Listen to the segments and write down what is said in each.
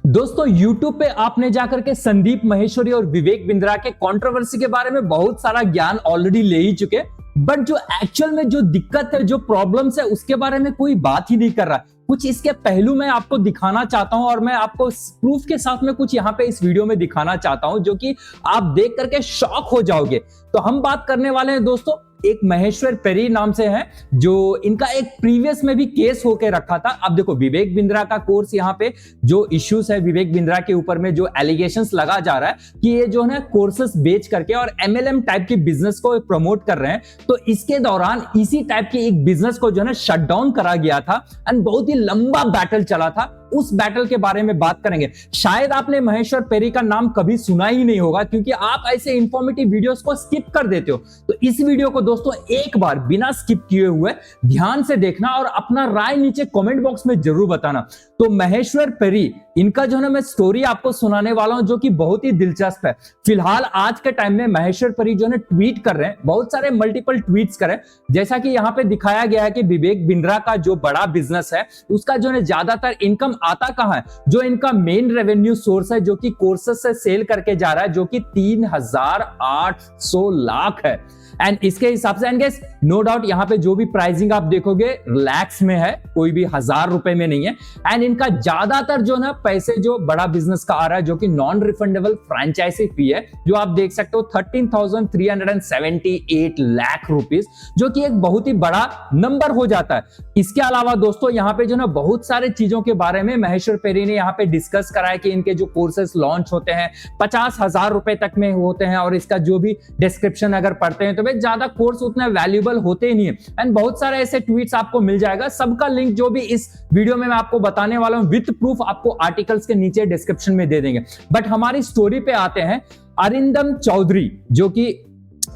दोस्तों YouTube पे आपने जाकर के संदीप माहेश्वरी और विवेक बिंद्रा के कंट्रोवर्सी के बारे में बहुत सारा ज्ञान ऑलरेडी ले ही चुके, बट जो एक्चुअल में जो दिक्कत है, जो प्रॉब्लम्स है, उसके बारे में कोई बात ही नहीं कर रहा। कुछ इसके पहलू मैं आपको दिखाना चाहता हूं और मैं आपको प्रूफ के साथ में कुछ यहाँ पे इस वीडियो में दिखाना चाहता हूं, जो कि आप देख करके शॉक हो जाओगे। तो हम बात करने वाले हैं दोस्तों, एक महेश्वर पेरी नाम से है, जो इनका एक प्रीवियस में भी केस होके रखा था। अब देखो विवेक बिंद्रा का कोर्स, यहाँ पे जो इश्यूज है विवेक बिंद्रा के ऊपर में, जो एलिगेशंस लगा जा रहा है कि ये जो है कोर्सेस बेच करके और एमएलएम टाइप की बिजनेस को प्रमोट कर रहे हैं। तो इसके दौरान इसी टाइप की एक बिजनेस को जो है शट डाउन करा गया था एंड बहुत ही लंबा बैटल चला था। उस बैटल के बारे में बात करेंगे। शायद आपने महेश्वर पेरी का नाम कभी सुना ही नहीं होगा, क्योंकि आप ऐसे इंफॉर्मेटिव वीडियोस को स्किप कर देते हो। तो इस वीडियो को दोस्तों एक बार बिना स्किप किए हुए ध्यान से देखना और अपना राय नीचे कमेंट बॉक्स में जरूर बताना। तो महेश्वर पेरी, इनका जो है मैं स्टोरी आपको सुनाने वाला हूं, जो कि बहुत ही दिलचस्प है। फिलहाल आज के टाइम में महेश्वर पेरी जो है ट्वीट कर रहे हैं, बहुत सारे मल्टीपल ट्वीट्स करें, जैसा कि यहाँ पे दिखाया गया है कि विवेक बिंद्रा का जो बड़ा बिजनेस है, उसका जो है ज्यादातर इनकम आता कहां है, जो इनका मेन रेवेन्यू सोर्स है, जो कि कोर्सेस से सेल करके जा रहा है, जो कि 3,800 लाख है। एंड इसके हिसाब से, एंड गाइस नो डाउट यहाँ पे जो भी प्राइसिंग आप देखोगे लैक्स में है, कोई भी 1,000 रुपए में नहीं है। एंड इनका ज्यादातर जो ना पैसे जो बड़ा बिजनेस का आ रहा है, जो कि नॉन रिफंडेबल फ्रेंचाइजी फी है, जो आप देख सकते हो 13,378 लाख रुपीस, जो कि एक बहुत ही बड़ा नंबर हो जाता है। इसके अलावा दोस्तों यहाँ पे जो ना बहुत सारे चीजों के बारे में महेश्वर पेरी ने यहाँ पे डिस्कस करा है कि इनके जो कोर्सेस लॉन्च होते हैं 50,000 रुपए तक में होते हैं, और इसका जो भी डिस्क्रिप्शन अगर पढ़ते हैं तो भाई ज्यादा कोर्स उतने वैल्यूएबल होते ही नहीं है। एंड बहुत सारे ऐसे ट्वीट्स आपको मिल जाएगा, सबका लिंक जो भी इस वीडियो में मैं आपको बताने वाला हूं विद प्रूफ आपको आर्टिकल्स के नीचे डिस्क्रिप्शन में दे देंगे। बट हमारी स्टोरी पे आते हैं। अरिंदम चौधरी, जो कि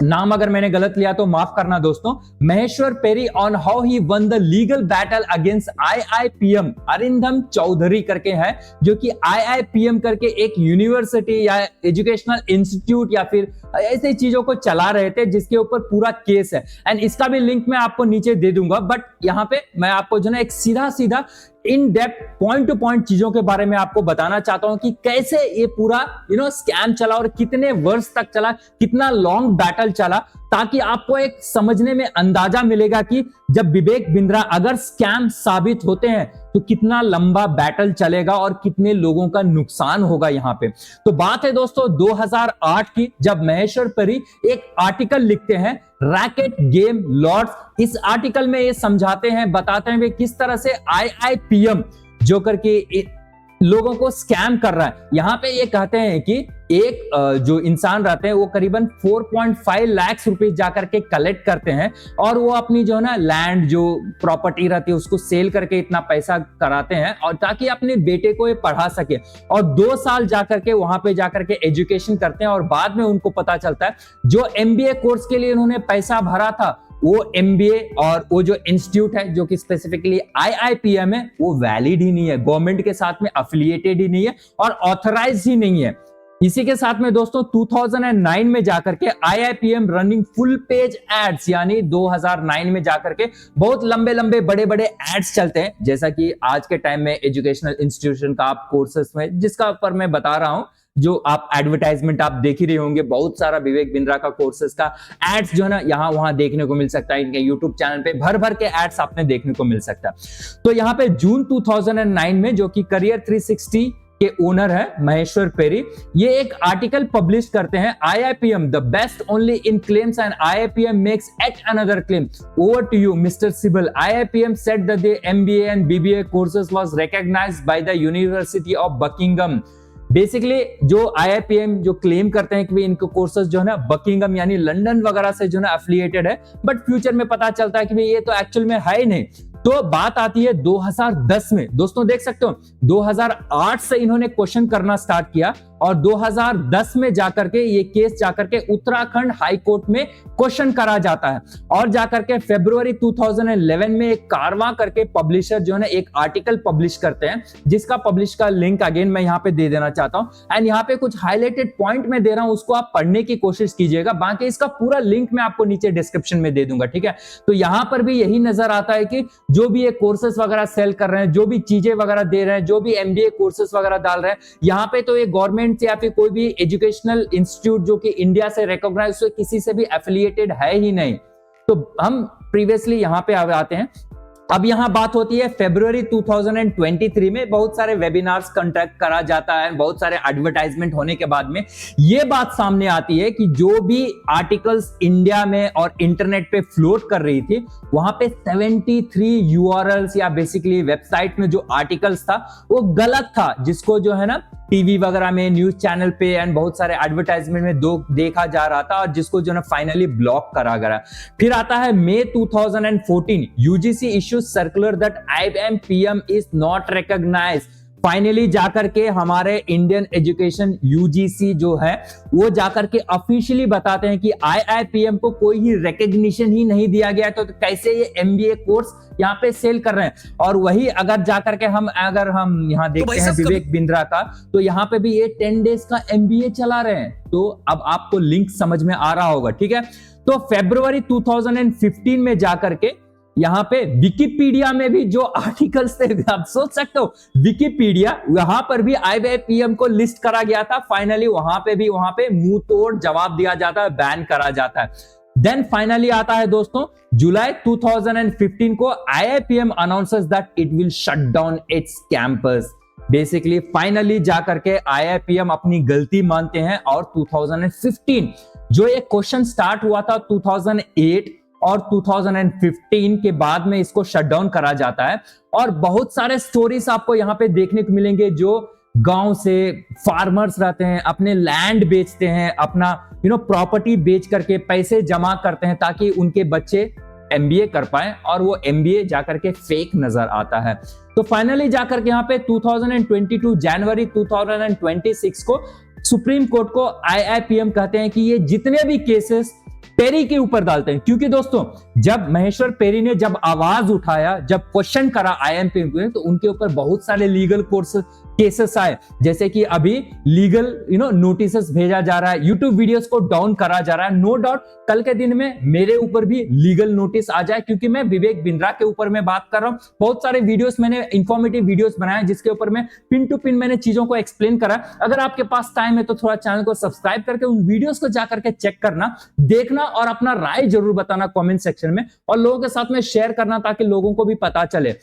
नाम अगर मैंने गलत लिया तो माफ करना दोस्तों, Maheshwar Peri on how he won the legal battle against IIPM. Arindam Chaudhary करके है, जो कि आईआईपीएम करके एक यूनिवर्सिटी या एजुकेशनल इंस्टीट्यूट या फिर ऐसे चीजों को चला रहे थे, जिसके ऊपर पूरा केस है। एंड इसका भी लिंक मैं आपको नीचे दे दूंगा। बट यहाँ पे मैं आपको जो ना एक सीधा सीधा in depth point two point चीजों के बारे में आपको बताना चाहता हूं कि कैसे ये पूरा स्कैम चला और कितने वर्ष तक चला, कितना लॉन्ग बैटल चला, ताकि आपको एक समझने में अंदाजा मिलेगा कि जब विवेक बिंद्रा अगर स्कैम साबित होते हैं तो कितना लंबा बैटल चलेगा और कितने लोगों का नुकसान होगा यहाँ पे। तो बात है दोस्तों 2008 की, जब महेश्वर पेरी एक आर्टिकल लिखते हैं रैकेट गेम लॉर्ड्स। इस आर्टिकल में ये समझाते हैं, बताते हैं किस तरह से आईआईपीएम जो करके लोगों को स्कैम कर रहा है। यहाँ पे ये कहते हैं कि एक जो इंसान रहते हैं वो करीबन 4.5 लाख रुपए जाकर के कलेक्ट करते हैं, और वो अपनी जो है ना लैंड, जो प्रॉपर्टी रहती है, उसको सेल करके इतना पैसा कराते हैं, और ताकि अपने बेटे को ये पढ़ा सके, और 2 साल जाकर के वहां पे जाकर के एजुकेशन करते हैं। और बाद में उनको पता चलता है जो एमबीए कोर्स के लिए इन्होंने पैसा भरा था, वो एमबीए और वो जो इंस्टीट्यूट है जो कि स्पेसिफिकली आईआईपीएम है, वो वैलिड ही नहीं है, गवर्नमेंट के साथ में एफिलिएटेड ही नहीं है और ऑथराइज ही नहीं है। इसी के साथ में दोस्तों 2009 में जाकर के IIPM running full page ads, यानी 2009 में जाकर के बहुत लंबे लंबे बड़े बड़े एड्स चलते हैं, जैसा कि आज के टाइम में एजुकेशनल इंस्टीट्यूशन का आप कोर्सेस में, जिसका ऊपर मैं बता रहा हूं, जो आप एडवर्टाइजमेंट आप देख ही रहे होंगे, बहुत सारा विवेक बिंद्रा का कोर्सेस का एड्स जो है ना यहाँ वहां देखने को मिल सकता है। इनके यूट्यूब चैनल पे भर भर के एड्स आपने देखने को मिल सकता है। तो यहाँ पे जून 2009 में, जो कि करियर 360 के ओनर है महेश्वर पेरी, ये एक आर्टिकल पब्लिश करते हैं, IIPM the best only in claims and IIPM makes at another claim. Over to you mister Sibal. IIPM said that the MBA and BBA courses was recognised by the University of Buckingham. Basically जो IIPM जो claim करते हैं कि इनके courses जो है ना Buckingham यानी लंदन वगैरह से जो है ना एफिलिएटेड है, बट फ्यूचर में पता चलता है कि ये तो एक्चुअल में है ही नहीं। तो बात आती है 2010 में, दोस्तों देख सकते हो 2008 से इन्होंने क्वेश्चन करना स्टार्ट किया, और 2010 में जाकर के ये केस जाकर के उत्तराखंड हाई कोर्ट में क्वेश्चन करा जाता है और जाकर के फरवरी 2011 में एक कारवां करके पब्लिशर जो है ना एक आर्टिकल पब्लिश करते हैं, जिसका पब्लिश का लिंक अगेन मैं यहाँ पे दे देना चाहता हूं एंड यहाँ पे कुछ हाईलाइटेड पॉइंट में दे रहा हूं, उसको आप पढ़ने की कोशिश कीजिएगा। बाकी इसका पूरा लिंक मैं आपको नीचे डिस्क्रिप्शन में दे दूंगा, ठीक है। तो यहां पर भी यही नजर आता है कि जो भी ये कोर्सेस वगैरह सेल कर रहे हैं, जो भी चीजें वगैरह दे रहे हैं, जो भी एमबीए कोर्सेस वगैरह डाल रहे हैं, यहाँ पे तो ये गवर्नमेंट या फिर कोई भी एजुकेशनल इंस्टीट्यूट जो कि इंडिया से रिकॉग्नाइज किसी से भी एफिलिएटेड है ही नहीं। तो हम प्रीवियसली यहाँ पे आते हैं। अब यहां बात होती है फरवरी 2023 में बहुत सारे वेबिनार्स कंडक्ट करा जाता है, बहुत सारे एडवर्टाइजमेंट होने के बाद में यह बात सामने आती है कि जो भी आर्टिकल्स इंडिया में और इंटरनेट पे फ्लोट कर रही थी, वहां पे 73 यूआरएल्स या बेसिकली वेबसाइट में जो आर्टिकल्स था वो गलत था, जिसको जो है ना टीवी वगैरह में, न्यूज चैनल पे एंड बहुत सारे एडवर्टाइजमेंट में देखा जा रहा था और जिसको जो ना फाइनली ब्लॉक करा गया। फिर आता है मई 2014, UGC issues circular that IIPM is not recognised. Finally जाकर के हमारे इंडियन एजुकेशन यूजीसी जो है वो जाकर के ऑफिशियली बताते हैं कि IIPM को कोई ही रिकॉग्निशन ही नहीं दिया गया, तो कैसे ये एमबीए कोर्स यहाँ पे सेल कर रहे हैं। और वही अगर जाकर के हम यहाँ देखते हैं विवेक बिंद्रा का, तो यहाँ पे भी ये 10 डेज का एमबीए चला रहे हैं। तो अब आपको लिंक समझ में आ रहा होगा, ठीक है। तो फरवरी 2015 में जाकर के यहाँ पे विकिपीडिया में भी जो आर्टिकल्स थे, आप सोच सकते हो विकिपीडिया, वहां पर भी IIPM को लिस्ट करा गया था। फाइनली वहां पे मुंह तोड़ जवाब दिया जाता है, बैन करा जाता है। देन फाइनली आता है दोस्तों जुलाई 2015 को IIPM announces that it will shut down it's campus. Basically finally जाकर के IIPM अपनी गलती मानते हैं और 2015 जो एक क्वेश्चन स्टार्ट हुआ था 2008 और 2015 के बाद में इसको शट डाउन करा जाता है। और बहुत सारे स्टोरीज आपको यहाँ पे देखने को मिलेंगे, जो गांव से फार्मर्स रहते हैं, अपने लैंड बेचते हैं, अपना प्रॉपर्टी बेच करके पैसे जमा करते हैं ताकि उनके बच्चे एमबीए कर पाए, और वो एमबीए जाकर के फेक नजर आता है। तो फाइनली जाकर के यहाँ पे 2022 जनवरी 2026 को सुप्रीम कोर्ट को IIPM कहते हैं कि ये जितने भी केसेस पेरी के ऊपर डालते हैं, क्योंकि दोस्तों जब महेश्वर पेरी ने जब आवाज उठाया, जब क्वेश्चन करा IIPM को, तो उनके ऊपर बहुत सारे लीगल केसेस आए, जैसे कि अभी लीगल नोटिसेस भेजा जा रहा है, यूट्यूब वीडियोस को डाउन करा जा रहा है। नो डाउट कल के दिन में मेरे ऊपर भी लीगल नोटिस आ जाए, क्योंकि मैं विवेक बिंद्रा के ऊपर में बात कर रहा हूं। बहुत सारे वीडियोस मैंने इंफॉर्मेटिव वीडियोस बनाए जिसके ऊपर में पिन टू पिन मैंने चीजों को एक्सप्लेन करा। अगर आपके पास टाइम है तो थोड़ा चैनल को सब्सक्राइब करके उन वीडियोस को जाकर के चेक करना, देखना और अपना राय जरूर बताना कमेंट सेक्शन में, और लोगों के साथ में शेयर करना ताकि लोगों को भी पता चले।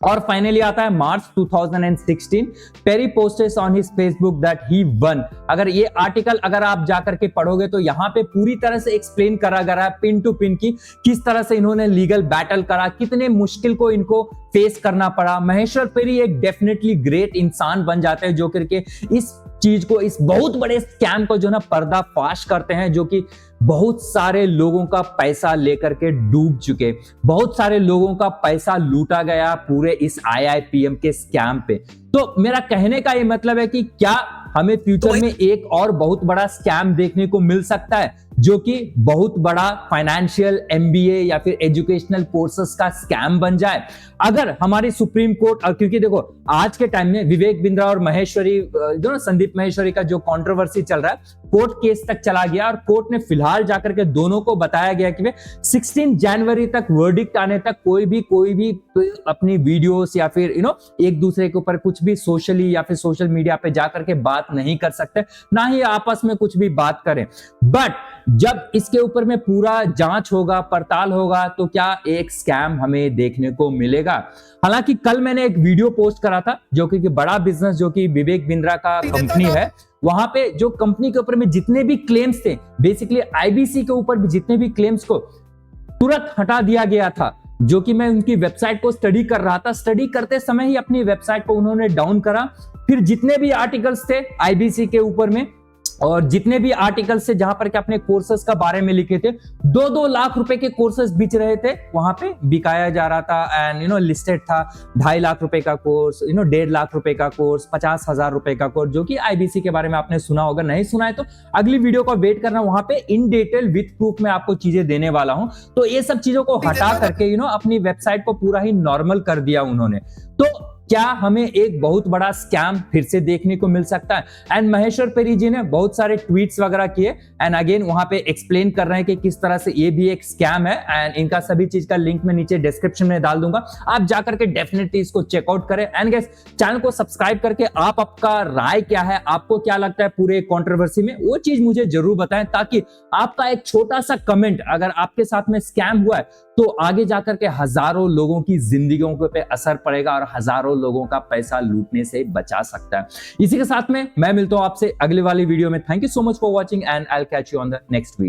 और फाइनली आता है मार्च 2016, Peri posted on his Facebook that he won. अगर ये आर्टिकल अगर आप जाकर के पढ़ोगे तो यहाँ पे पूरी तरह से एक्सप्लेन करा गया है पिन टू पिन की किस तरह से इन्होंने लीगल बैटल करा, कितने मुश्किल को इनको फेस करना पड़ा। महेश्वर पेरी एक डेफिनेटली ग्रेट इंसान बन जाते हैं जो करके इस चीज को, इस बहुत बड़े स्कैम को जो ना पर्दाफाश करते हैं, जो कि बहुत सारे लोगों का पैसा लेकर के डूब चुके, बहुत सारे लोगों का पैसा लूटा गया पूरे इस IIPM के स्कैम पे। तो मेरा कहने का ये मतलब है कि क्या हमें फ्यूचर में एक और बहुत बड़ा स्कैम देखने को मिल सकता है, जो कि बहुत बड़ा फाइनेंशियल एमबीए या फिर एजुकेशनल कोर्सेस का स्कैम बन जाए अगर हमारी सुप्रीम कोर्ट। और क्योंकि देखो आज के टाइम में विवेक बिंद्रा और महेश्वरी जो ना संदीप महेश्वरी का जो कंट्रोवर्सी चल रहा है, कोर्ट केस तक चला गया और कोर्ट ने फिलहाल जाकर के दोनों को बताया गया कि 16 जनवरी तक वर्डिक्ट आने तक कोई भी अपनी वीडियोस या फिर एक दूसरे के ऊपर कुछ भी सोशली या फिर सोशल मीडिया पे जाकर के बात नहीं कर सकते, ना ही आपस में कुछ भी बात करें। बट जब इसके ऊपर में पूरा जांच होगा, पड़ताल होगा, तो क्या एक स्कैम हमें देखने को मिलेगा। हालांकि कल मैंने एक वीडियो पोस्ट करा था जो कि बड़ा बिजनेस जो कि विवेक बिंद्रा का कंपनी है, वहां पे जो कंपनी के ऊपर में जितने भी क्लेम्स थे, बेसिकली IBC के ऊपर भी जितने भी क्लेम्स को तुरंत हटा दिया गया था, जो कि मैं उनकी वेबसाइट को स्टडी कर रहा था। स्टडी करते समय ही अपनी वेबसाइट को उन्होंने डाउन करा। फिर जितने भी आर्टिकल्स थे IBC के ऊपर में और जितने भी आर्टिकल से जहां पर के अपने कोर्सेज का बारे में लिखे थे, 2-2 लाख रुपए के कोर्सेज बिच रहे थे, वहां पे बिकाया जा रहा था। एंड लिस्टेड था 2.5 लाख रुपए का कोर्स, 1.5 लाख रुपए का कोर्स, 50,000 रुपए का कोर्स, जो कि आईबीसी के बारे में आपने सुना होगा। नहीं सुना है तो अगली वीडियो का वेट करना, वहां पे इन डिटेल विथ प्रूफ में आपको चीजें देने वाला हूं। तो ये सब चीजों को हटा करके अपनी वेबसाइट को पूरा ही नॉर्मल कर दिया उन्होंने। तो क्या हमें एक बहुत बड़ा स्कैम फिर से देखने को मिल सकता है? एंड महेश्वर पेरी जी ने बहुत सारे ट्वीट्स वगैरह किए एंड अगेन वहां पे एक्सप्लेन कर रहे हैं कि किस तरह से ये भी एक स्कैम है। एंड इनका सभी चीज का लिंक मैं नीचे डिस्क्रिप्शन में डाल दूंगा, आप जाकर के डेफिनेटली इसको चेकआउट करें। एंड गाइस, चैनल को सब्सक्राइब करके आप आपका राय क्या है, आपको क्या लगता है पूरे कंट्रोवर्सी में, वो चीज मुझे जरूर बताएं, ताकि आपका एक छोटा सा कमेंट अगर आपके साथ में स्कैम हुआ है तो आगे जाकर के हजारों लोगों की जिंदगियों पे असर पड़ेगा और हजारों लोगों का पैसा लूटने से बचा सकता है। इसी के साथ में मैं मिलता हूं आपसे अगली वाली वीडियो में। Thank you so much for watching and I will catch you on the next video.